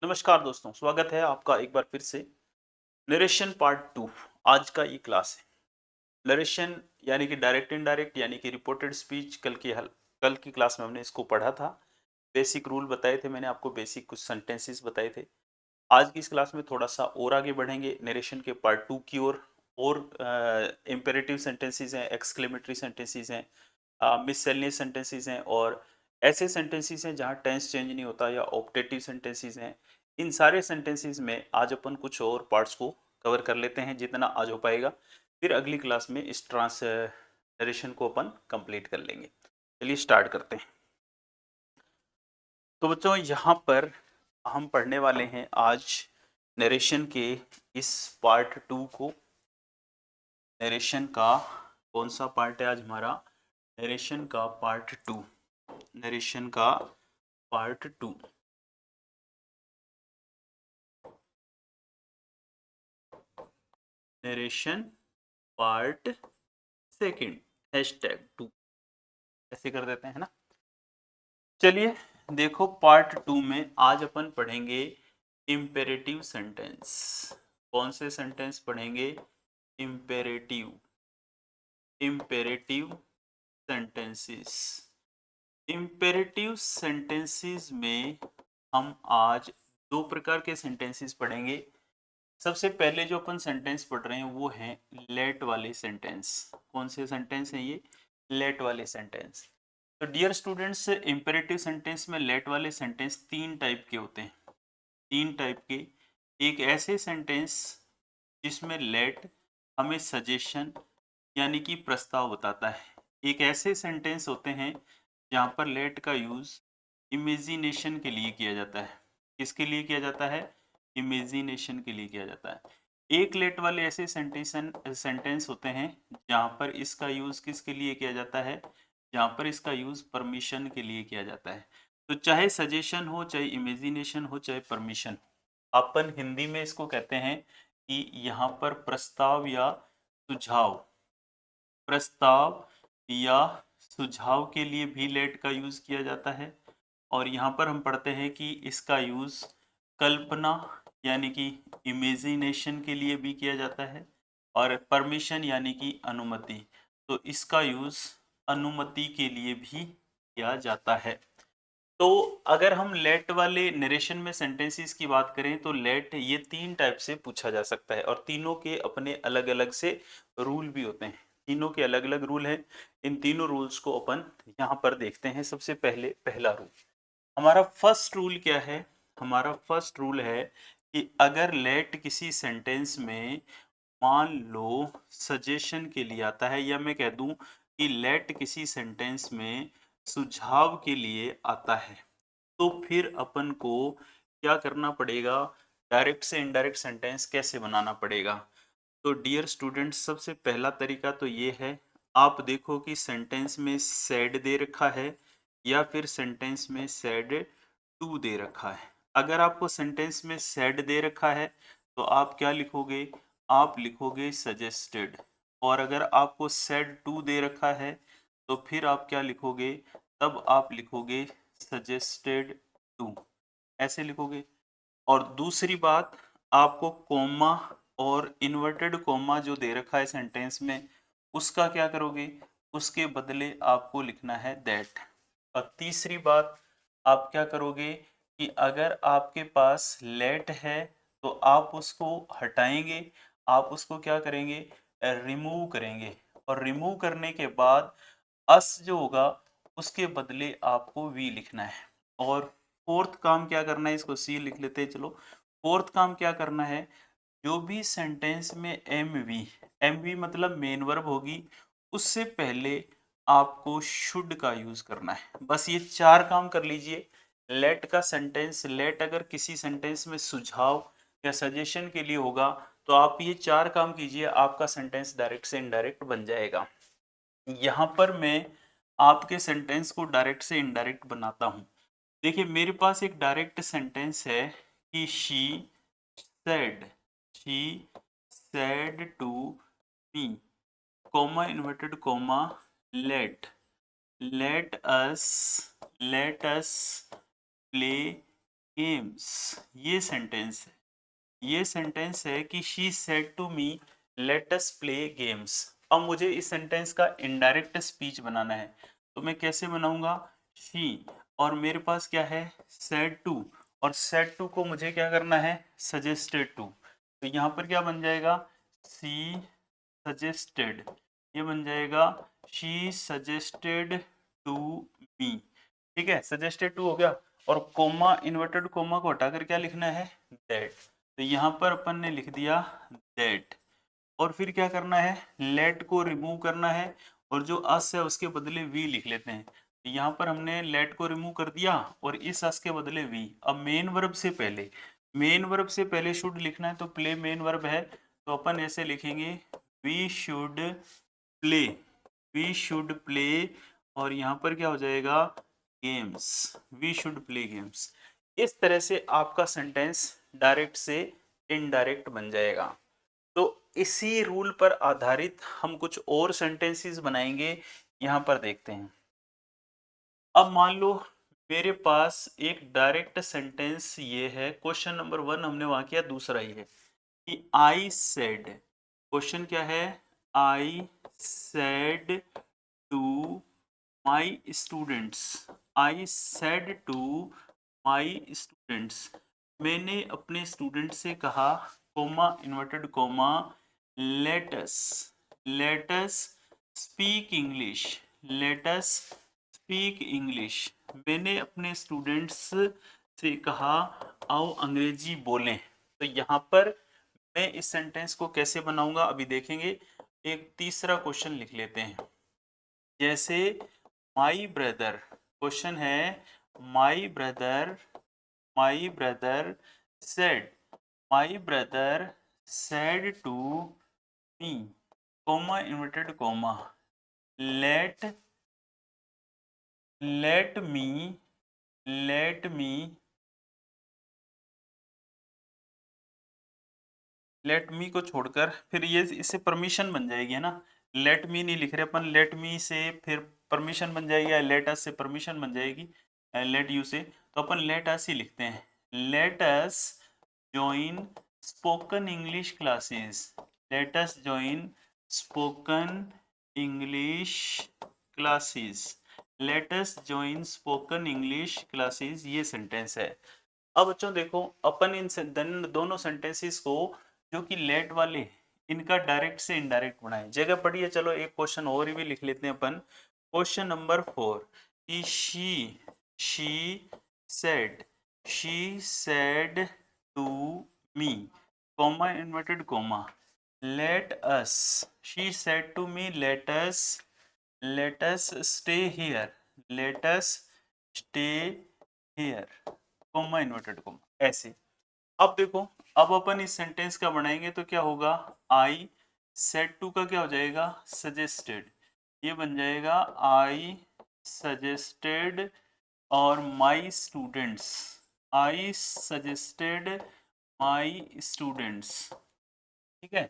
नमस्कार दोस्तों, स्वागत है आपका एक बार फिर से नरेशन पार्ट 2। आज का ये क्लास है नरेशन यानी कि डायरेक्ट इनडायरेक्ट यानी कि रिपोर्टेड स्पीच। कल की क्लास में हमने इसको पढ़ा था। बेसिक रूल बताए थे मैंने आपको, बेसिक कुछ सेंटेंसेस बताए थे। आज की इस क्लास में थोड़ा सा और आगे बढ़ेंगे नरेशन के पार्ट 2 की ओर। और इम्पेरेटिव सेंटेंसेस हैं, एक्सक्लेमेटरी सेंटेंसेस हैं, मिससेलेनियस सेंटेंसेस हैं और ऐसे सेंटेंसेस हैं जहाँ टेंस चेंज नहीं होता या ऑप्टेटिव सेंटेंसेस हैं। इन सारे सेंटेंसेस में आज अपन कुछ और पार्ट्स को कवर कर लेते हैं जितना आज हो पाएगा। फिर अगली क्लास में इस ट्रांसलेशन को अपन कंप्लीट कर लेंगे। चलिए स्टार्ट करते हैं। तो बच्चों यहाँ पर हम पढ़ने वाले हैं आज नरेशन के इस पार्ट 2 को। नरेशन का कौन सा पार्ट है आज हमारा? नरेशन का पार्ट 2। नरेशन का पार्ट 2। नरेशन पार्ट सेकंड #2 ऐसे कर देते हैं ना। चलिए देखो, पार्ट 2 में आज अपन पढ़ेंगे इम्पेरेटिव सेंटेंस। कौन से सेंटेंस पढ़ेंगे? Imperative imperative sentences. Imperative sentences में हम आज दो प्रकार के सेंटेंसेस पढ़ेंगे। सबसे पहले जो अपन सेंटेंस पढ़ रहे हैं वो है लेट वाले सेंटेंस। कौन से सेंटेंस हैं ये? लेट वाले सेंटेंस। तो डियर स्टूडेंट्स, इंपेरेटिव सेंटेंस में लेट वाले सेंटेंस तीन टाइप के होते हैं। तीन टाइप के। एक ऐसे सेंटेंस जिसमें लेट हमें सजेशन यानी कि प्रस्ताव बताता है। एक ऐसे सेंटेंस होते हैं जहाँ पर लेट का यूज इमेजिनेशन के लिए किया जाता है। किसके लिए किया जाता है? इमेजिनेशन के लिए किया जाता है। एक लेट वाले ऐसे सेंटेंस होते हैं जहाँ पर इसका यूज किसके लिए किया जाता है? जहाँ पर इसका यूज परमिशन के लिए किया जाता है। तो चाहे सजेशन हो, चाहे इमेजिनेशन हो, चाहे परमिशन, अपन हिंदी में इसको कहते हैं कि यहाँ पर प्रस्ताव या सुझाव, प्रस्ताव या सुझाव के लिए भी लेट का यूज किया जाता है। और यहाँ पर हम पढ़ते हैं कि इसका यूज कल्पना यानी कि इमेजिनेशन के लिए भी किया जाता है। और परमिशन यानी कि अनुमति, तो इसका यूज अनुमति के लिए भी किया जाता है। तो अगर हम लेट वाले नरेशन में सेंटेंसेस की बात करें तो लेट ये तीन टाइप से पूछा जा सकता है और तीनों के अपने अलग अलग से रूल भी होते हैं। तीनों के अलग अलग रूल हैं। इन तीनों रूल्स को अपन यहाँ पर देखते हैं। सबसे पहले पहला रूल, हमारा फर्स्ट रूल क्या है? हमारा फर्स्ट रूल है कि अगर लेट किसी सेंटेंस में मान लो सजेशन के लिए आता है, या मैं कह दूं कि लेट किसी सेंटेंस में सुझाव के लिए आता है, तो फिर अपन को क्या करना पड़ेगा? डायरेक्ट से इनडायरेक्ट सेंटेंस कैसे बनाना पड़ेगा? तो डियर स्टूडेंट्स, सबसे पहला तरीका तो ये है, आप देखो कि सेंटेंस में सैड दे रखा है या फिर सेंटेंस में सैड टू दे रखा है। अगर आपको सेंटेंस में सैड दे रखा है तो आप क्या लिखोगे? आप लिखोगे सजेस्टेड। और अगर आपको सैड टू दे रखा है तो फिर आप क्या लिखोगे? तब आप लिखोगे सजेस्टेड टू, ऐसे लिखोगे। और दूसरी बात, आपको कोमा और इन्वर्टेड कोमा जो दे रखा है सेंटेंस में, उसका क्या करोगे? उसके बदले आपको लिखना है दैट। और तीसरी बात, आप क्या करोगे कि अगर आपके पास लेट है तो आप उसको हटाएंगे, आप उसको क्या करेंगे? रिमूव करेंगे। और रिमूव करने के बाद अस जो होगा उसके बदले आपको वी लिखना है। और फोर्थ काम क्या करना है? इसको सी लिख लेते हैं चलो। फोर्थ काम क्या करना है? जो भी सेंटेंस में एम वी मतलब मेन वर्ब होगी, उससे पहले आपको शुड का यूज करना है। बस ये चार काम कर लीजिए। लेट का सेंटेंस, लेट अगर किसी सेंटेंस में सुझाव या सजेशन के लिए होगा तो आप ये चार काम कीजिए, आपका सेंटेंस डायरेक्ट से इनडायरेक्ट बन जाएगा। यहाँ पर मैं आपके सेंटेंस को डायरेक्ट से इनडायरेक्ट बनाता हूँ। देखिए मेरे पास एक डायरेक्ट सेंटेंस है कि said she said to me, comma inverted comma, let let us let us play games, ये सेंटेंस है, ये सेंटेंस है कि she said to me let us play games. अब मुझे इस सेंटेंस का इनडायरेक्ट स्पीच बनाना है, तो मैं कैसे बनाऊंगा? शी और मेरे पास क्या है? सेड टू, और सेड टू को मुझे क्या करना है? Suggested to. तो यहाँ पर क्या बन जाएगा? शी सजेस्टेड, ये बन जाएगा शी सजेस्टेड टू मी। ठीक है, सजेस्टेड टू हो गया, और कोमा, इन्वर्टेड कोमा को हटाकर क्या लिखना है? दैट। तो यहाँ पर अपन ने लिख दिया दैट, और फिर क्या करना है? लेट को रिमूव करना है, और जो अस है उसके बदले वी लिख लेते हैं। तो यहाँ पर हमने लेट को रिमूव कर दिया और इस अस के बदले वी। अब मेन वर्ब से पहले, मेन वर्ब से पहले शुड लिखना है, तो प्ले मेन वर्ब है, तो अपन ऐसे लिखेंगे we should play, we should play, और यहाँ पर क्या हो जाएगा? Games, we should play games. इस तरह से आपका सेंटेंस डायरेक्ट से इनडायरेक्ट बन जाएगा। तो इसी रूल पर आधारित हम कुछ और सेंटेंसेस बनाएंगे, यहाँ पर देखते हैं। अब मान लो मेरे पास एक डायरेक्ट सेंटेंस ये है, क्वेश्चन नंबर 1 हमने वहां किया, दूसरा ही है कि आई सेड। क्वेश्चन क्या है? I said to my students, I said to my students, मैंने अपने स्टूडेंट से कहा, comma inverted comma, let's, let's speak English, let's speak English, मैंने अपने स्टूडेंट्स से कहा आओ अंग्रेजी बोलें। तो यहाँ पर मैं इस सेंटेंस को कैसे बनाऊंगा अभी देखेंगे। एक तीसरा क्वेश्चन लिख लेते हैं, जैसे माई ब्रदर, क्वेश्चन है my brother, my brother said, my brother said to me, comma inverted comma, let, let me, let me, let me को छोड़कर फिर ये इससे परमिशन बन जाएगी, है ना? लेट मी नहीं लिख रहे अपन, लेट मी से फिर परमिशन बन जाएगी, या लेट अस से परमिशन बन जाएगी, लेट यू से, तो अपन लेट अस ही लिखते हैं। Let us join spoken English classes, let us join spoken English classes, let us join spoken English classes, ये सेंटेंस है। अब बच्चों देखो, अपन इन दोनों सेंटेंसेस को जो कि लेट वाले, इनका डायरेक्ट से इनडायरेक्ट बनाए, जगह पड़ी है। चलो एक क्वेश्चन और भी लिख लेते हैं अपन, क्वेश्चन नंबर 4 कि she said, she said to me, comma inverted comma, let us, she said to me let us stay here, let us stay here, comma inverted comma, ऐसे। अब देखो, अब अपन इस सेंटेंस का बनाएंगे तो क्या होगा? आई सेड टू का क्या हो जाएगा? सजेस्टेड, ये बन जाएगा आई सजेस्टेड, और माई students, I suggested my students. ठीक है,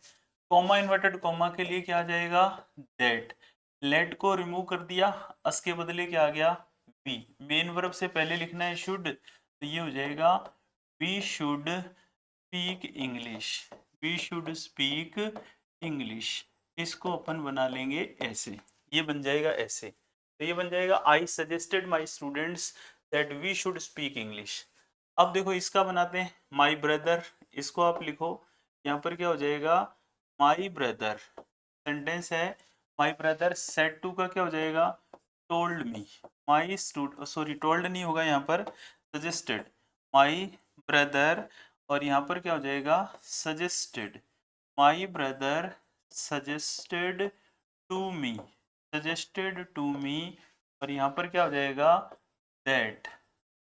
कॉमा इन्वर्टेड कॉमा के लिए क्या आ जाएगा? दैट। लेट को रिमूव कर दिया, अस के बदले क्या आ गया? बी। मेन वर्ब से पहले लिखना है शुड, तो ये हो जाएगा we should speak English, we should speak English. इसको अपन बना लेंगे ऐसे, ये बन जाएगा ऐसे, तो ये बन जाएगा I suggested my students that we should speak English. अब देखो इसका बनाते हैं, माई ब्रदर, इसको आप लिखो, यहाँ पर क्या हो जाएगा? माई ब्रदर, सेंटेंस है माई ब्रदर सेड टू का क्या हो जाएगा? टोल्ड मी, माई सॉरी टोल्ड नहीं होगा यहाँ पर, सजेस्टेड, माई ब्रदर, और यहाँ पर क्या हो जाएगा? Suggested, my brother suggested to me, suggested to me, और यहाँ पर क्या हो जाएगा? That,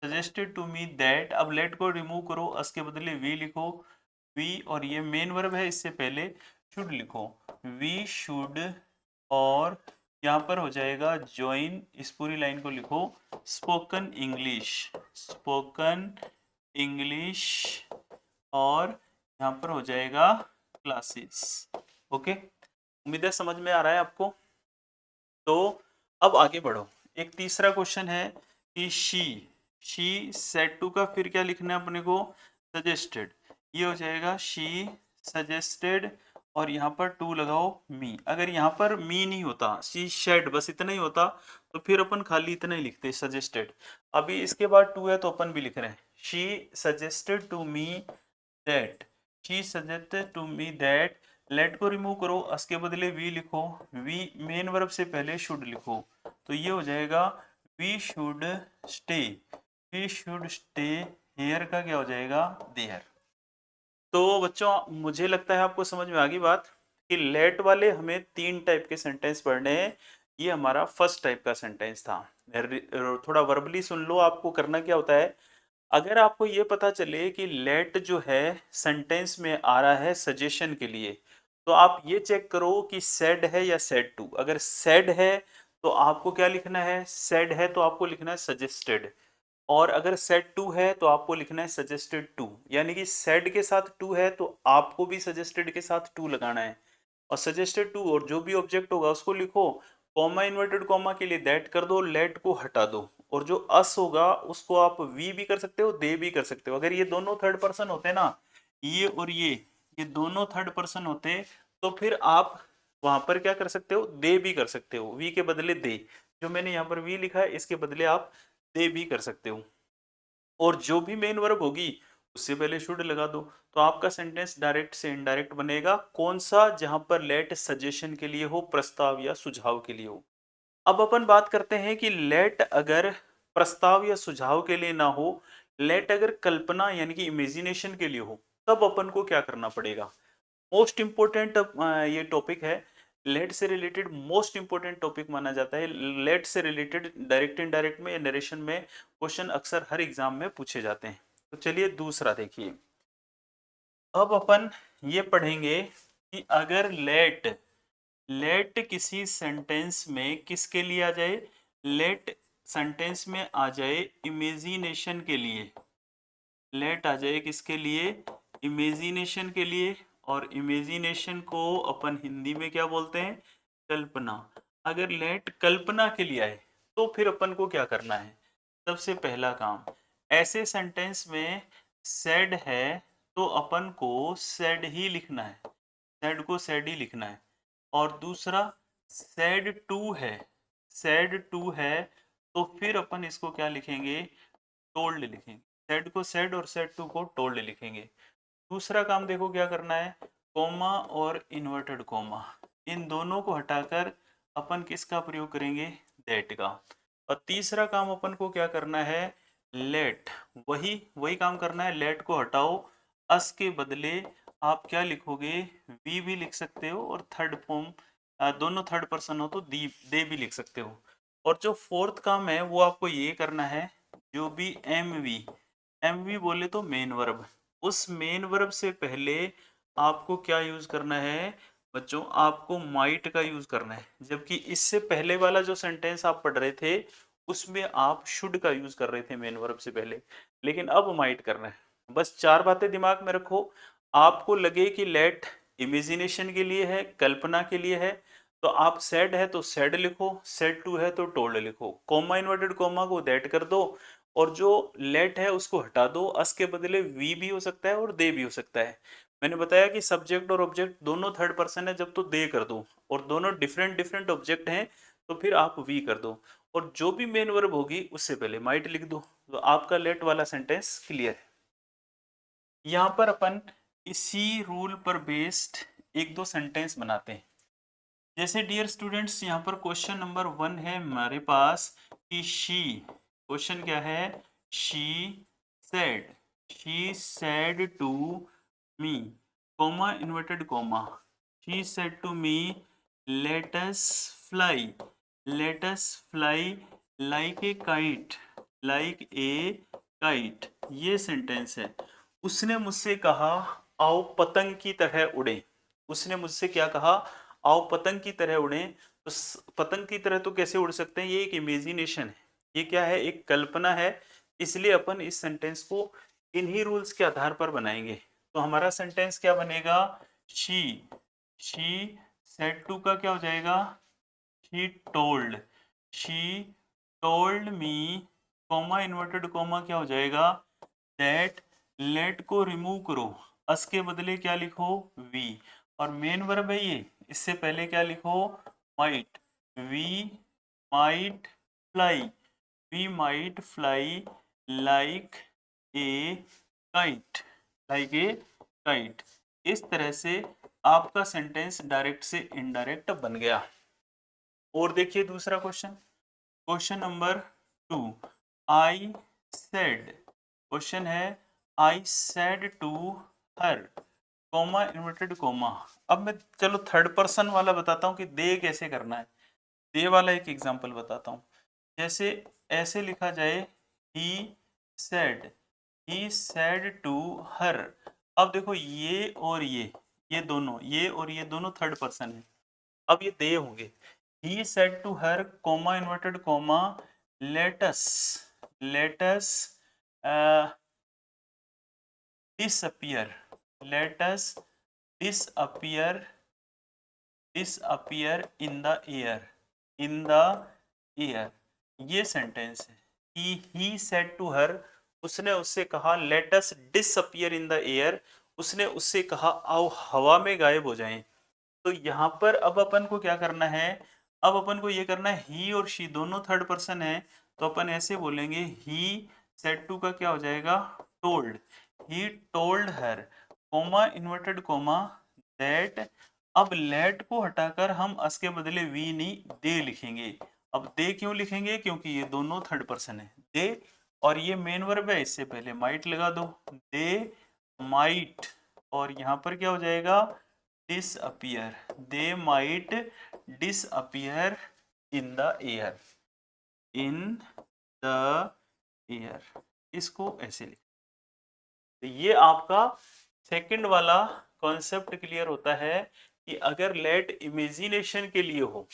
suggested to me that. अब लेट को रिमूव करो, अस के बदले वी लिखो, वी, और ये मेन वर्ब है, इससे पहले शुड लिखो, वी शुड, और यहाँ पर हो जाएगा ज्वाइन, इस पूरी लाइन को लिखो स्पोकन इंग्लिश, स्पोकन इंग्लिश, और यहाँ पर हो जाएगा क्लासेस। ओके, उम्मीद है समझ में आ रहा है आपको। तो अब आगे बढ़ो, एक तीसरा क्वेश्चन है कि शी शी सेड टू का फिर क्या लिखना है अपने को, सजेस्टेड। ये हो जाएगा शी सजेस्टेड, और यहाँ पर टू लगाओ मी। अगर यहाँ पर मी नहीं होता, शी शेड बस इतना ही होता, तो फिर अपन खाली इतना ही लिखते सजेस्टेड। अभी इसके बाद टू है तो अपन भी लिख रहे हैं she suggested to me that, she suggested to me that. Let को रिमूव करो, अस के बदले वी लिखो, वी मेन वर्ब से पहले शुड लिखो, तो ये हो जाएगा we should stay, we should stay here का क्या हो जाएगा, देयर। तो बच्चों मुझे लगता है आपको समझ में आ गई बात कि लेट वाले हमें 3 टाइप के सेंटेंस पढ़ने हैं। ये हमारा फर्स्ट टाइप का सेंटेंस था। थोड़ा वर्बली सुन लो, आपको करना क्या होता है, अगर आपको ये पता चले कि लेट जो है सेंटेंस में आ रहा है सजेशन के लिए, तो आप ये चेक करो कि सेड है या सेड टू। अगर सेड है तो आपको क्या लिखना है, सेड है तो आपको लिखना है सजेस्टेड, और अगर सेड टू है तो आपको लिखना है सजेस्टेड टू। यानी कि सेड के साथ टू है तो आपको भी सजेस्टेड के साथ टू लगाना है, और सजेस्टेड टू और जो भी ऑब्जेक्ट होगा उसको लिखो, कॉमा इन्वर्टेड कॉमा के लिए दैट कर दो, लेट को हटा दो, और जो अस होगा उसको आप वी भी कर सकते हो, दे भी कर सकते हो। अगर ये दोनों थर्ड पर्सन होते ना, ये और ये दोनों थर्ड पर्सन होते, तो फिर आप वहां पर क्या कर सकते हो, दे भी कर सकते हो, वी के बदले दे। जो मैंने यहाँ पर वी लिखा है इसके बदले आप दे भी कर सकते हो, और जो भी मेन वर्ब होगी उससे पहले शुड लगा दो। तो आपका सेंटेंस डायरेक्ट से इनडायरेक्ट बनेगा। कौन सा, जहां पर लेट सजेशन के लिए हो, प्रस्ताव या सुझाव के लिए हो। अब अपन बात करते हैं कि लेट अगर प्रस्ताव या सुझाव के लिए ना हो, लेट अगर कल्पना यानी कि इमेजिनेशन के लिए हो, तब अपन को क्या करना पड़ेगा। मोस्ट इंपोर्टेंट ये टॉपिक है, लेट से रिलेटेड मोस्ट इंपोर्टेंट टॉपिक माना जाता है। लेट से रिलेटेड डायरेक्ट इनडायरेक्ट में या नरेशन में क्वेश्चन अक्सर हर एग्जाम में पूछे जाते हैं। तो चलिए दूसरा देखिए, अब अपन ये पढ़ेंगे कि अगर लेट लेट किसी सेंटेंस में किसके लिए आ जाए, लेट सेंटेंस में आ जाए इमेजिनेशन के लिए, लेट आ जाए किसके लिए, इमेजिनेशन के लिए। और इमेजिनेशन को अपन हिंदी में क्या बोलते हैं, कल्पना। अगर लेट कल्पना के लिए आए तो फिर अपन को क्या करना है, सबसे पहला काम, ऐसे सेंटेंस में सेड है तो अपन को सेड ही लिखना है, सेड को सेड ही लिखना है। और दूसरा, सेड टू है, सेड टू है तो फिर अपन इसको क्या लिखेंगे, टोल्ड लिखेंगे। सेड को सेड और सेड टू को टोल्ड लिखेंगे। दूसरा काम देखो क्या करना है, कोमा और इन्वर्टेड कोमा, इन दोनों को हटाकर अपन किसका प्रयोग करेंगे, दैट का। और तीसरा काम अपन को क्या करना है, लेट, वही वही काम करना है, लेट को हटाओ, अस के बदले आप क्या लिखोगे, वी भी लिख सकते हो, और थर्ड फॉर्म दोनों थर्ड पर्सन हो तो दी दे भी लिख सकते हो। और जो फोर्थ काम है वो आपको ये करना है, जो भी एम वी बोले तो मेन वर्ब, उस मेन वर्ब से पहले आपको क्या यूज करना है बच्चों, आपको माइट का यूज करना है। जबकि इससे पहले वाला जो सेंटेंस आप पढ़ रहे थे उसमें आप शुड का यूज कर रहे थे मेन वर्ब से पहले, लेकिन अब माइट करना है। बस 4 बातें दिमाग में रखो, आपको लगे कि लेट इमेजिनेशन के लिए है, कल्पना के लिए है, तो आप सेड है तो सेड लिखो, सेड टू है तो टोल्ड लिखो, कोमा इन्वर्टेड कोमा को दैट कर दो, और जो लेट है उसको हटा दो, अस के बदले वी भी हो सकता है और दे भी हो सकता है। मैंने बताया कि सब्जेक्ट और ऑब्जेक्ट दोनों थर्ड पर्सन है जब तो दे कर दो, और दोनों डिफरेंट डिफरेंट ऑब्जेक्ट हैं तो फिर आप वी कर दो, और जो भी मेन वर्ब होगी उससे पहले माइट लिख दो। तो आपका लेट वाला सेंटेंस क्लियर है। यहाँ पर अपन इसी रूल पर बेस्ड एक दो सेंटेंस बनाते हैं। जैसे डियर स्टूडेंट्स, यहाँ पर क्वेश्चन नंबर 1 है हमारे पास कि शी, क्वेश्चन क्या है, she said, she said to me, comma inverted comma, she said to me let us fly, let us fly like a kite, like a kite, ये sentence है। उसने मुझसे कहा आओ पतंग की तरह उड़े, उसने मुझसे क्या कहा, आओ पतंग की तरह उड़े। तो पतंग की तरह तो कैसे उड़ सकते हैं, ये एक इमेजिनेशन है, ये क्या है, एक कल्पना है। इसलिए अपन इस सेंटेंस को इन्हीं रूल्स के आधार पर बनाएंगे। तो हमारा सेंटेंस क्या बनेगा, शी, शी सेड टू का क्या हो जाएगा, she told, she told me comma inverted comma क्या हो जाएगा, दैट लेट को रिमूव करो, अस के बदले क्या लिखो, वी, और मेन वर्ब है ये, इससे पहले क्या लिखो, might, we might fly, we might fly like a kite, like a kite. इस तरह से आपका सेंटेंस डायरेक्ट से इनडायरेक्ट बन गया। और देखिए दूसरा question, question number 2, I said, question है I said to her, comma inverted comma. अब मैं चलो थर्ड पर्सन वाला बताता हूँ कि दे कैसे करना है, दे वाला एक एग्जांपल बताता हूँ। जैसे ऐसे लिखा जाए, ही सेड टू हर। अब देखो ये और ये दोनों, ये और ये दोनों थर्ड पर्सन है, अब ये दे होंगे। He said to her, comma inverted comma, let's disappear, let us disappear in the air, in the air, ये सेंटेंस है। he said to her, उसने उससे कहा, let us disappear in the air, उसने उससे कहा आओ हवा में गायब हो जाएं। तो यहाँ पर अब अपन को क्या करना है, अब अपन को ये करना है, ही और शी दोनों थर्ड पर्सन है, तो अपन ऐसे बोलेंगे, ही सेड टू का क्या हो जाएगा, told, he told her, comma inverted coma, that. अब लेट को हटाकर हम अस के बदले वी नहीं दे लिखेंगे। अब दे क्यों लिखेंगे, क्योंकि ये दोनों थर्ड पर्सन है, दे, और ये मेन वर्ब है, इससे पहले माइट लगा दो, दे माइट, और यहाँ पर क्या हो जाएगा, disappear, they might disappear in the air, in the air, इसको ऐसे लिख। तो ये आपका सेकंड वाला कॉन्सेप्ट क्लियर होता है कि अगर लेट इमेजिनेशन के लिए हो,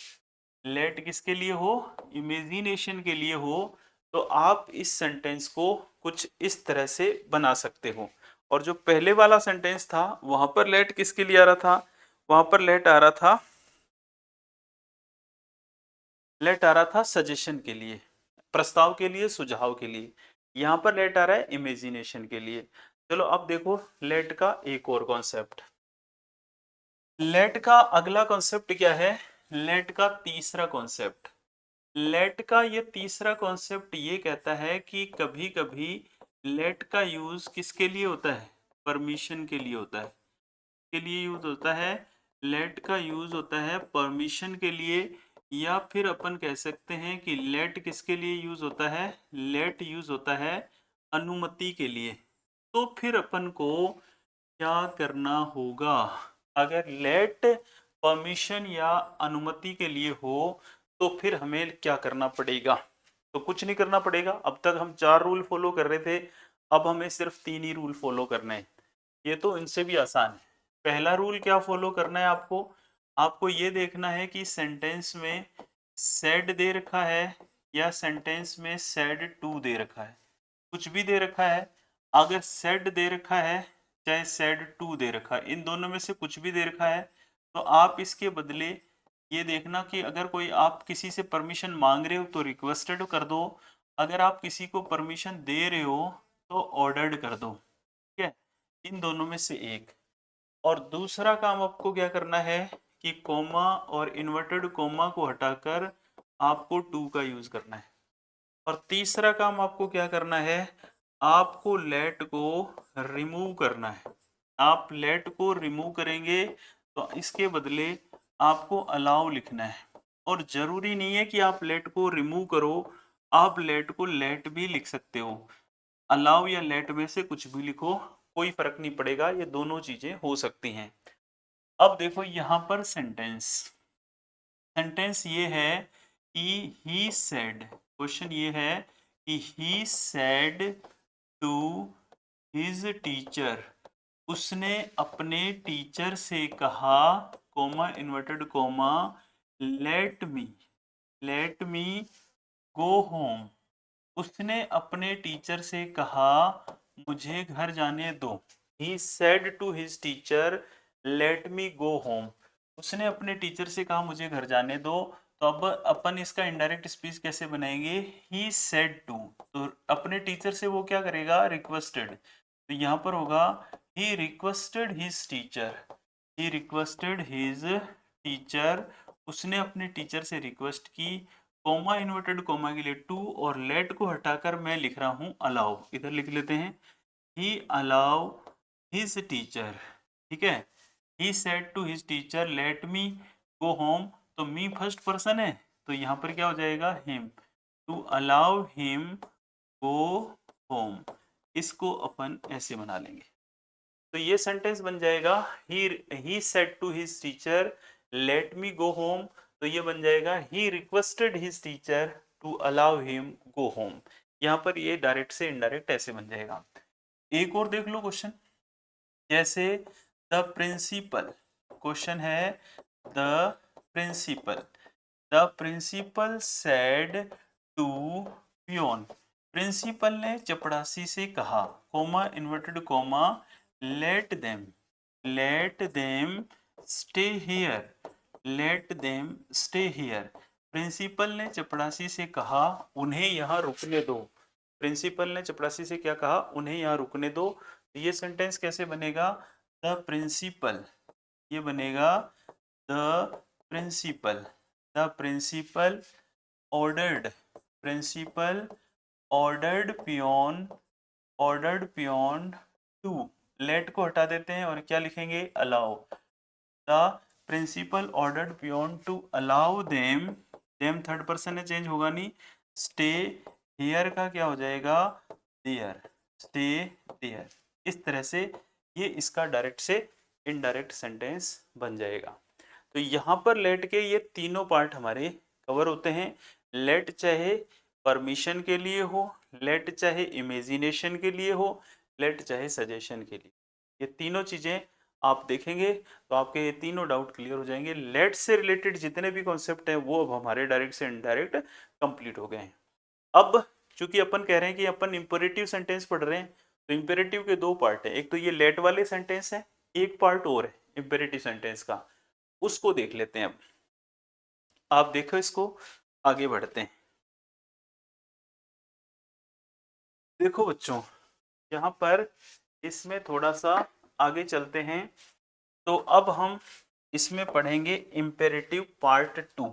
लेट किसके लिए हो, इमेजिनेशन के लिए हो, तो आप इस सेंटेंस को कुछ इस तरह से बना सकते हो। और जो पहले वाला सेंटेंस था वहां पर लेट किसके लिए आ रहा था, वहां पर लेट आ रहा था सजेशन के लिए, प्रस्ताव के लिए, सुझाव के लिए। यहाँ पर लेट आ रहा है इमेजिनेशन के लिए। चलो अब देखो लेट का एक और कॉन्सेप्ट, लेट का अगला कॉन्सेप्ट क्या है, लेट का तीसरा कॉन्सेप्ट, लेट का ये तीसरा कॉन्सेप्ट ये कहता है कि कभी कभी लेट का यूज किसके लिए होता है, परमिशन के लिए होता है, के लिए यूज होता है, लेट का यूज होता है परमिशन के लिए, या फिर अपन कह सकते हैं कि लेट किसके लिए यूज होता है, लेट यूज होता है अनुमति के लिए। तो फिर अपन को क्या करना होगा, अगर लेट परमिशन या अनुमति के लिए हो तो फिर हमें क्या करना पड़ेगा, तो कुछ नहीं करना पड़ेगा। अब तक हम 4 रूल फॉलो कर रहे थे, अब हमें सिर्फ 3 ही रूल फॉलो करने हैं, ये तो इनसे भी आसान है। पहला रूल क्या फॉलो करना है आपको, आपको ये देखना है कि सेंटेंस में सेड दे रखा है या सेंटेंस में सेड टू दे रखा है, कुछ भी दे रखा है, अगर सेड दे रखा है चाहे सेड टू दे रखा है, इन दोनों में से कुछ भी दे रखा है, तो आप इसके बदले ये देखना कि अगर कोई आप किसी से परमिशन मांग रहे हो तो रिक्वेस्टेड कर दो, अगर आप किसी को परमिशन दे रहे हो तो ऑर्डर्ड कर दो, ठीक है, इन दोनों में से एक। और दूसरा काम आपको क्या करना है कि कोमा और इन्वर्टेड कोमा को हटाकर आपको टू का यूज करना है। और तीसरा काम आपको क्या करना है, आपको लेट को रिमूव करना है। आप लेट को रिमूव करेंगे तो इसके बदले आपको अलाउ लिखना है, और जरूरी नहीं है कि आप लेट को रिमूव करो, आप लेट को लेट भी लिख सकते हो, अलाउ या लेट में से कुछ भी लिखो, कोई फर्क नहीं पड़ेगा, ये दोनों चीजें हो सकती हैं। अब देखो यहाँ पर सेंटेंस, सेंटेंस ये है कि ही सेड, क्वेश्चन ये है कि he said to his teacher, उसने अपने टीचर से कहा, comma inverted comma, let me go home, उसने अपने टीचर से कहा मुझे घर जाने दो, he said to his teacher let me go home, उसने अपने टीचर से कहा मुझे घर जाने दो, तो अब अपन इसका इनडायरेक्ट स्पीच कैसे बनाएंगे, ही सेड टू, तो अपने टीचर से वो क्या करेगा, रिक्वेस्टेड, तो यहाँ पर होगा ही रिक्वेस्टेड हिज टीचर, ही रिक्वेस्टेड हिज टीचर, उसने अपने टीचर से रिक्वेस्ट की, कोमा इन्वर्टेड कोमा के लिए टू, और लेट को हटाकर मैं लिख रहा हूं अलाउ, इधर लिख लेते हैं ही अलाउ हिज टीचर, ठीक है, he said to his teacher let me go home, तो मी फर्स्ट पर्सन है तो यहाँ पर क्या हो जाएगा, him, to allow him go home, इसको अपन ऐसे बना लेंगे, तो ये सेंटेंस बन जाएगा he said to his teacher let me go home, तो ये बन जाएगा he requested his teacher to allow him go home, यहाँ पर ये डायरेक्ट से इनडायरेक्ट ऐसे बन जाएगा। एक और देख लो क्वेश्चन, जैसे द प्रिंसिपल, क्वेश्चन है the principal said to peon, principal ने चपड़ासी से कहा, comma inverted comma, let them stay here, let them stay here, principal ने चपड़ासी से कहा उन्हें यहाँ रुकने दो, प्रिंसिपल ने चपड़ासी से क्या कहा, उन्हें यहाँ रुकने दो, ये सेंटेंस कैसे बनेगा, द प्रिंसिपल, ये बनेगा the principal ordered, principal ordered peon to, let को हटा देते हैं और क्या लिखेंगे, allow, the principal ordered peon to allow them, third person है चेंज होगा नहीं, स्टे हियर का क्या हो जाएगा, देयर, स्टे देयर, इस तरह से ये इसका डायरेक्ट से इनडायरेक्ट सेंटेंस बन जाएगा। तो यहाँ पर लेट के ये तीनों पार्ट हमारे कवर होते हैं, लेट चाहे परमिशन के लिए हो, लेट चाहे इमेजिनेशन के लिए हो, लेट चाहे सजेशन के लिए, ये तीनों चीजें आप देखेंगे तो आपके ये तीनों डाउट क्लियर हो जाएंगे। लेट से रिलेटेड जितने भी कॉन्सेप्ट हैं वो अब हमारे डायरेक्ट से इनडायरेक्ट कंप्लीट हो गए हैं। अब चूंकि अपन कह रहे हैं कि अपन इंपेरेटिव सेंटेंस पढ़ रहे हैं, तो इंपेरेटिव के दो पार्ट हैं, एक तो ये लेट वाले सेंटेंस है, एक पार्ट और है इंपेरेटिव सेंटेंस का, उसको देख लेते हैं। अब आप देखो इसको, आगे बढ़ते हैं। देखो बच्चों, यहाँ पर इसमें थोड़ा सा आगे चलते हैं, तो अब हम इसमें पढ़ेंगे इंपेरेटिव पार्ट 2,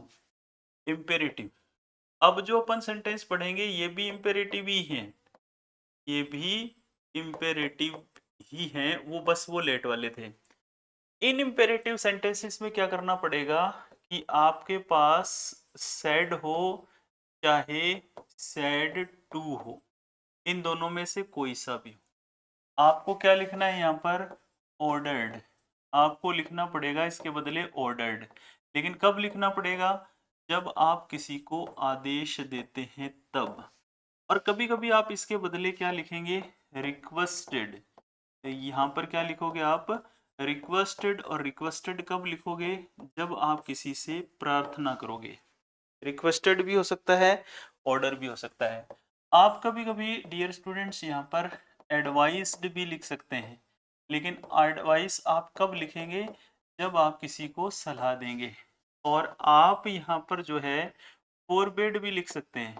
इंपेरेटिव। अब जो अपन सेंटेंस पढ़ेंगे ये भी इंपेरेटिव ही है, ये भी इंपेरेटिव ही हैं, वो बस वो लेट वाले थे। इन इंपेरेटिव सेंटेंसेस में क्या करना पड़ेगा कि आपके पास सेड हो चाहे सेड टू हो, इन दोनों में से कोई सा भी हो, आपको क्या लिखना है यहाँ पर, ऑर्डर्ड, आपको लिखना पड़ेगा इसके बदले ऑर्डर्ड, लेकिन कब लिखना पड़ेगा, जब आप किसी को आदेश देते हैं तब, और कभी कभी आप इसके बदले क्या लिखेंगे, रिक्वेस्टेड, यहाँ पर क्या लिखोगे आप, रिक्वेस्टेड, और रिक्वेस्टेड कब लिखोगे, जब आप किसी से प्रार्थना करोगे, रिक्वेस्टेड भी हो सकता है, ऑर्डर भी हो सकता है। आप कभी कभी डियर स्टूडेंट्स यहाँ पर एडवाइस्ड भी लिख सकते हैं, लेकिन एडवाइस आप कब लिखेंगे, जब आप किसी को सलाह देंगे, और आप यहाँ पर जो है फोरबेड भी लिख सकते हैं,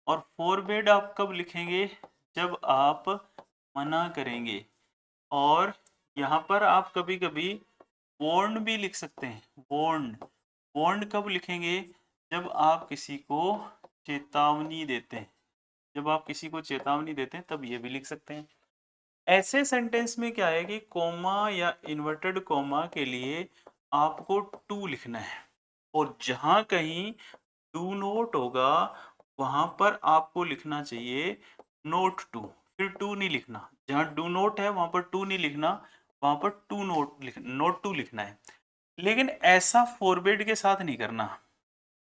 और फोरबेड आप कब लिखेंगे, जब आप मना करेंगे, और यहाँ पर आप कभी कभी वॉर्न भी लिख सकते हैं, वॉर्न कब लिखेंगे, जब आप किसी को चेतावनी देते हैं, जब आप किसी को चेतावनी देते हैं तब ये भी लिख सकते हैं। ऐसे सेंटेंस में क्या है कि कोमा या इन्वर्टेड कोमा के लिए आपको टू लिखना है, और जहां कहीं डू नोट होगा वहां पर आपको लिखना चाहिए नोट टू, फिर टू नहीं लिखना, जहां डू नोट है वहां पर टू नहीं लिखना, वहां पर टू नोट टू लिखना है। लेकिन ऐसा फोरबेड के साथ नहीं करना,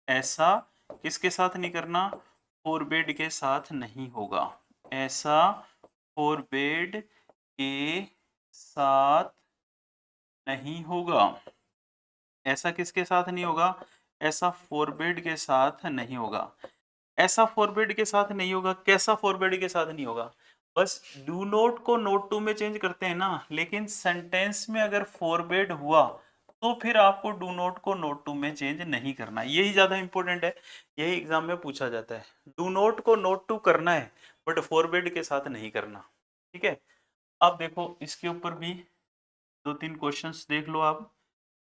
ऐसा किसके साथ नहीं करना, फोरबेड के साथ नहीं होगा, ऐसा फोरबेड के साथ नहीं होगा, ऐसा किसके साथ नहीं होगा, ऐसा फोरबेड के साथ नहीं होगा, ऐसा फोरबेड के साथ नहीं होगा, कैसा फोरबेड के साथ नहीं होगा, बस डू नोट को नोट टू में चेंज करते हैं ना, लेकिन सेंटेंस में अगर फोरबेड हुआ तो फिर आपको डू नॉट को नोट टू में चेंज नहीं करना, यही ज्यादा इंपॉर्टेंट है, यही एग्जाम में पूछा जाता है। डू नॉट को नोट टू करना है बट फॉरवर्ड के साथ नहीं करना, ठीक है। अब देखो इसके ऊपर भी दो तीन क्वेश्चंस देख लो आप।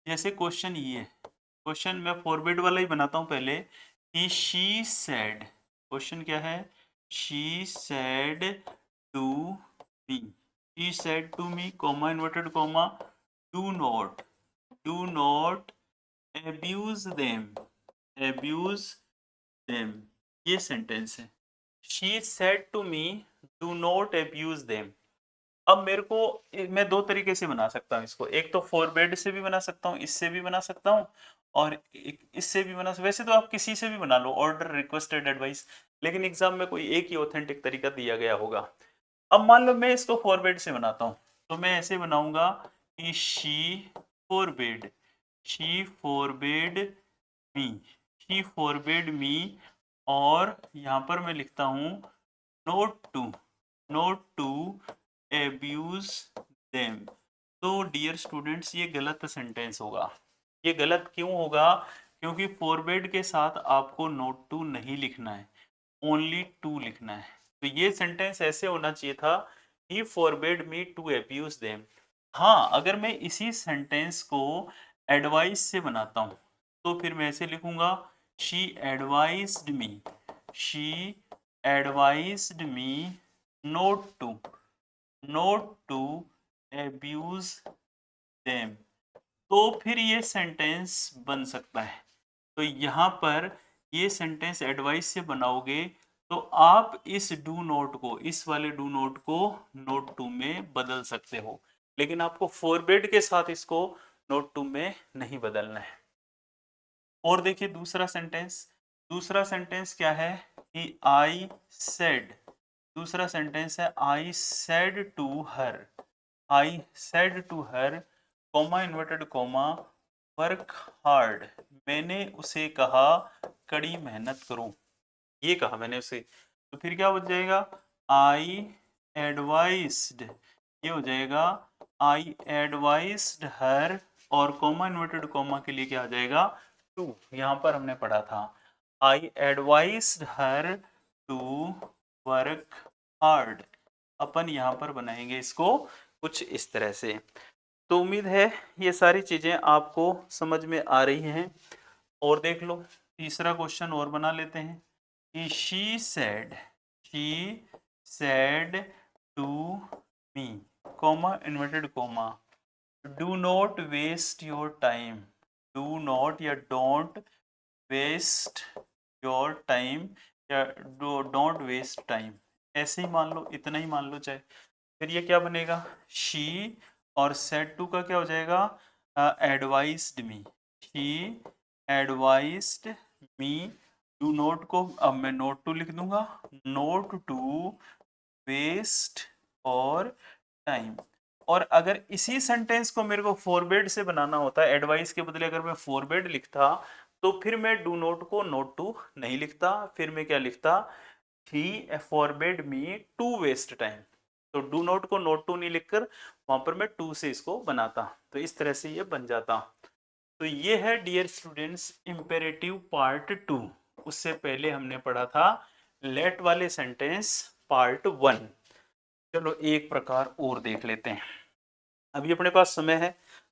जैसे क्वेश्चन ये, क्वेश्चन मैं फॉरवर्ड वाला ही बनाता हूँ पहले, कि शी सेड, क्वेश्चन क्या है, she said to me, she said to me, comma inverted comma, do not abuse them, abuse them, ये सेंटेंस है। she said to me do not abuse them। अब मेरे को मैं दो तरीके से बना सकता हूँ इसको, एक तो फॉरवर्ड से भी बना सकता हूँ, इससे भी बना सकता हूँ, और इससे भी बना सकता, वैसे तो आप किसी से भी बना लो, ऑर्डर, रिक्वेस्टेड, एडवाइस, लेकिन एग्जाम में कोई एक ही ऑथेंटिक तरीका दिया गया होगा। अब मान लो मैं इसको फॉरवर्ड से बनाता हूँ, तो मैं ऐसे बनाऊंगा कि फोरबेड शी फोरबेड मी, शी फोरबेड मी, और यहाँ पर मैं लिखता हूँ नोट टू एब्यूज देम। तो डियर स्टूडेंट्स ये गलत सेंटेंस होगा। ये गलत क्यों होगा? क्योंकि फॉरवर्ड के साथ आपको नोट टू नहीं लिखना है, ओनली टू लिखना है। तो ये सेंटेंस ऐसे होना चाहिए था, he forbade me to abuse them. हाँ, अगर मैं इसी सेंटेंस को एडवाइस से बनाता हूँ तो फिर मैं ऐसे लिखूंगा, she advised me, she advised me not to abuse them. तो फिर ये सेंटेंस बन सकता है। तो यहाँ पर ये सेंटेंस एडवाइस से बनाओगे तो आप इस डू नोट को, इस वाले डू नोट को नोट टू में बदल सकते हो, लेकिन आपको फॉरवर्ड के साथ इसको नोट टू में नहीं बदलना है। और देखिए दूसरा सेंटेंस क्या है कि आई सेड, दूसरा सेंटेंस है I said to her, I said to her, comma inverted comma, work hard, मैंने उसे कहा कड़ी मेहनत करो, ये कहा मैंने उसे। तो फिर क्या हो जाएगा, आई एडवाइज्ड, ये हो जाएगा आई एडवाइज्ड हर, और कॉमा इन्वर्टेड कॉमा के लिए क्या आ जाएगा, टू, यहाँ पर हमने पढ़ा था I advised her to work hard. अपन यहाँ पर बनाएंगे इसको कुछ इस तरह से। तो उम्मीद है ये सारी चीजें आपको समझ में आ रही हैं। और देख लो तीसरा क्वेश्चन और बना लेते हैं कि she said to me, comma inverted comma, do not waste your time, do not या don't waste your time या don't waste time, ऐसे ही मान लो, इतना ही मान लो चाहे। फिर ये क्या बनेगा, she, और said to का क्या हो जाएगा, advised me, she advised me, do not को अब मैं नोट टू लिख दूंगा, नोट टू वेस्ट और टाइम। और अगर इसी सेंटेंस को मेरे को फॉरवर्ड से बनाना होता, एडवाइस के बदले अगर मैं फॉरवर्ड लिखता, तो फिर मैं डू नोट को नोट टू नहीं लिखता, फिर मैं क्या लिखता, he forbade me to waste time. तो डू नोट को नोट टू नहीं लिखकर वहां पर मैं टू से इसको बनाता, तो इस तरह से ये बन जाता। तो ये है डियर स्टूडेंट्स इंपेरेटिव पार्ट 2। उससे पहले हमने पढ़ा था लेट वाले सेंटेंस पार्ट 1। चलो एक प्रकार और देख लेते हैं, अभी अपने पास समय है,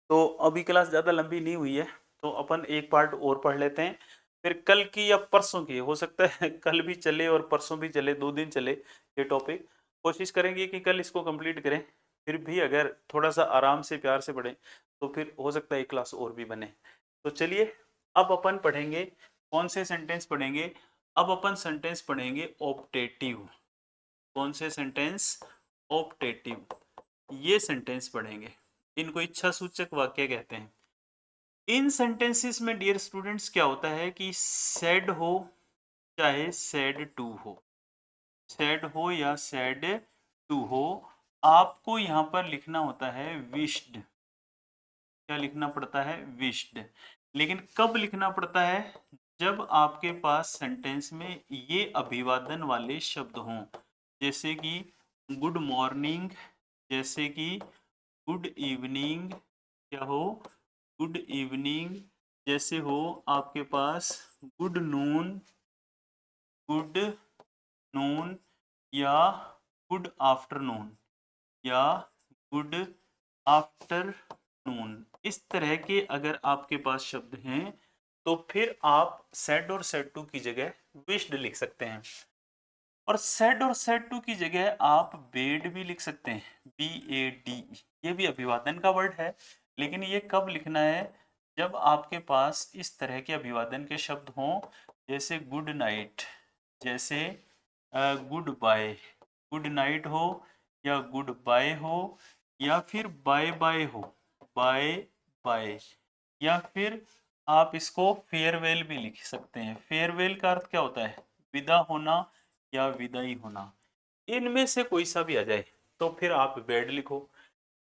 तो अभी क्लास ज़्यादा लंबी नहीं हुई है, तो अपन एक पार्ट और पढ़ लेते हैं। फिर कल की या परसों की, हो सकता है कल भी चले और परसों भी चले, 2 दिन चले ये टॉपिक, कोशिश करेंगे कि कल इसको कंप्लीट करें। फिर भी अगर थोड़ा सा आराम से प्यार से पढ़ें तो फिर हो सकता है एक क्लास और भी बने। तो चलिए अब अपन पढ़ेंगे, कौन से सेंटेंस पढ़ेंगे, अब अपन सेंटेंस पढ़ेंगे ऑप्टेटिव। कौन से सेंटेंस, ऑप्टेटिव, ये सेंटेंस पढ़ेंगे, इनको इच्छा सूचक वाक्य कहते हैं। इन सेंटेंसेस में डियर स्टूडेंट्स क्या होता है कि सेड हो चाहे सेड टू हो, सेड हो या सेड टू हो, आपको यहां पर लिखना होता है विश्ड। क्या लिखना पड़ता है, विश्ड। लेकिन कब लिखना पड़ता है, जब आपके पास सेंटेंस में ये अभिवादन वाले शब्द हों, जैसे कि गुड मॉर्निंग, जैसे कि गुड इवनिंग, क्या हो, गुड इवनिंग जैसे हो आपके पास गुड नून या गुड आफ्टरनून या गुड आफ्टरनून, इस तरह के अगर आपके पास शब्द हैं तो फिर आप सेड और सेड टू की जगह विश्ड लिख सकते हैं। और सेड और सेड टू की जगह आप बेड भी लिख सकते हैं, BAD। ये भी अभिवादन का वर्ड है, लेकिन ये कब लिखना है? जब आपके पास इस तरह के अभिवादन के शब्द हों, जैसे गुड नाइट, जैसे गुड बाय, गुड नाइट हो या गुड बाय हो या फिर बाय बाय हो, बाय बाय, या फिर आप इसको फेयरवेल भी लिख सकते हैं। फेयरवेल का अर्थ क्या होता है? विदा होना या विदाई होना। इनमें से कोई सा भी आ जाए तो फिर आप बेड लिखो।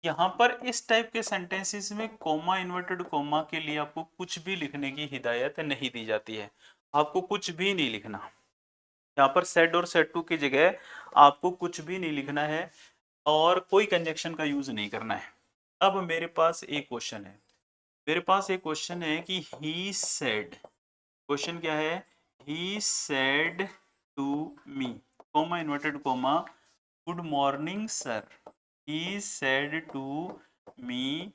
यहाँ पर इस टाइप के सेंटेंसेस में कोमा, इन्वर्टेड कोमा के लिए आपको कुछ भी लिखने की हिदायत नहीं दी जाती है। आपको कुछ भी नहीं लिखना। यहाँ पर सेड और सेड टू की जगह आपको कुछ भी नहीं लिखना है और कोई कंजक्शन का यूज नहीं करना है। अब मेरे पास एक क्वेश्चन है, कि ही सेड, क्वेश्चन क्या है? He said to me, comma, inverted comma, good morning sir. He said to me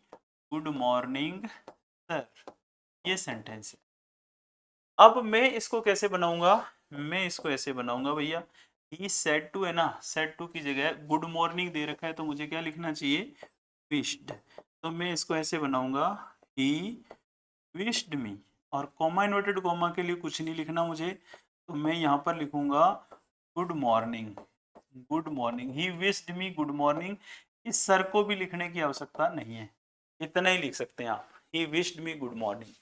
good morning sir. ये सेंटेंस है। अब मैं इसको कैसे बनाऊंगा? मैं इसको ऐसे बनाऊंगा भैया, ही सेड टू है ना, सेड टू की जगह गुड मॉर्निंग दे रखा है तो मुझे क्या लिखना चाहिए? विश्ड। तो मैं इसको ऐसे बनाऊंगा, ही विश्ड मी, और कॉमा, इन्वर्टेड कॉमा के लिए कुछ नहीं लिखना मुझे, तो मैं यहाँ पर लिखूंगा गुड मॉर्निंग, गुड मॉर्निंग। ही विश्ड मी गुड मॉर्निंग। इस सर को भी लिखने की आवश्यकता नहीं है, इतना ही लिख सकते हैं आप, he wished me good morning.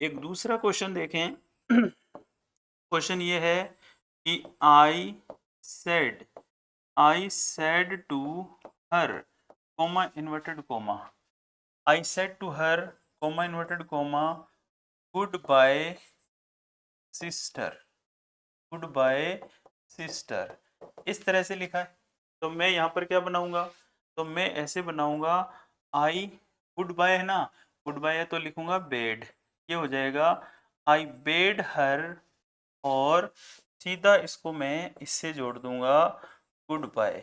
एक दूसरा क्वेश्चन देखें। क्वेश्चन ये है कि I said to her, comma, inverted comma, I said to her, comma, inverted comma, goodbye sister, goodbye sister. इस तरह से लिखा है। तो मैं यहाँ पर क्या बनाऊंगा? तो मैं ऐसे बनाऊंगा, आई, गुड बाय है ना, गुड बाय है तो लिखूंगा बेड, ये हो जाएगा आई बेड हर, और सीधा इसको मैं इससे जोड़ दूंगा गुड बाय।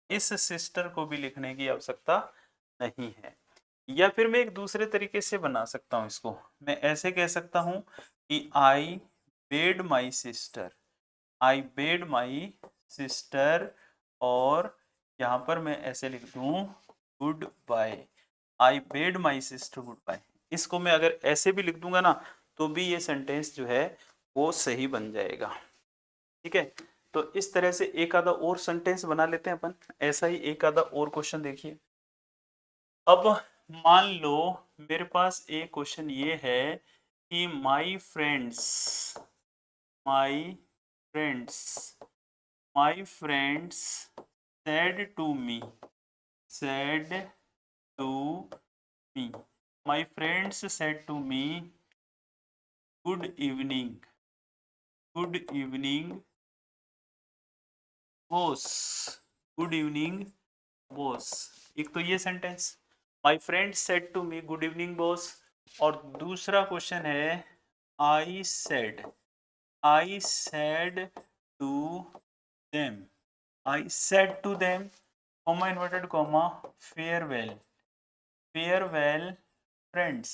इस सिस्टर को भी लिखने की आवश्यकता नहीं है। या फिर मैं एक दूसरे तरीके से बना सकता हूँ इसको, मैं ऐसे कह सकता हूँ कि I bade my sister, I bade my sister, और यहाँ पर मैं ऐसे लिख दूँ goodbye, I bade my sister goodbye. इसको मैं अगर ऐसे भी लिख दूंगा ना तो भी ये सेंटेंस जो है वो सही बन जाएगा। ठीक है, तो इस तरह से एक आधा और सेंटेंस बना लेते हैं अपन। ऐसा ही एक आधा और क्वेश्चन देखिए। अब मान लो मेरे पास एक क्वेश्चन ये है कि my friends, my friends, my friends said to me, said to me, my friends said to me good evening, good evening boss, good evening boss. एक तो ये sentence, my friend said to me good evening boss. और दूसरा question है I said, I said to them, I said to them, comma, inverted comma, farewell, farewell friends,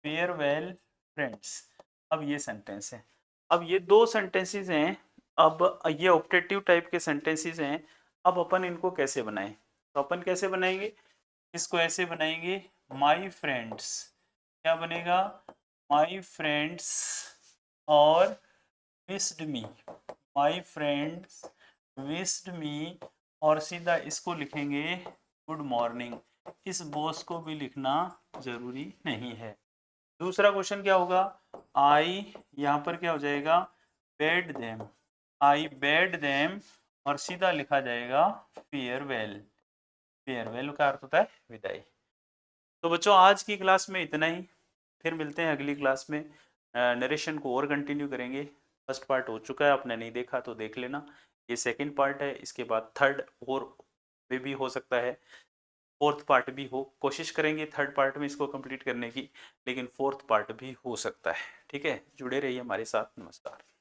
farewell friends. अब ये sentence है। अब ये दो सेंटेंसेस हैं। अब ये ऑप्टेटिव टाइप के सेंटेंसेस हैं। अब अपन इनको कैसे बनाएं? तो अपन कैसे बनाएंगे? इसको ऐसे बनाएंगे, माई फ्रेंड्स, क्या बनेगा? माई फ्रेंड्स और wished me, my friends wished me, और सीधा इसको लिखेंगे गुड मॉर्निंग। इस बॉस को भी लिखना जरूरी नहीं है। दूसरा क्वेश्चन क्या होगा? आई, यहाँ पर क्या हो जाएगा? बेड देम, आई बेड देम, और सीधा लिखा जाएगा फेयरवेल, फेयरवेल का अर्थ होता है विदाई। तो बच्चों आज की क्लास में इतना ही, फिर मिलते हैं अगली क्लास में। नरेशन को और कंटिन्यू करेंगे। फर्स्ट पार्ट हो चुका है, आपने नहीं देखा तो देख लेना। ये सेकंड पार्ट है, इसके बाद थर्ड और भी हो सकता है। फोर्थ पार्ट भी हो, कोशिश करेंगे थर्ड पार्ट में इसको कंप्लीट करने की, लेकिन फोर्थ पार्ट भी हो सकता है। ठीक है, जुड़े रहिए हमारे साथ। नमस्कार।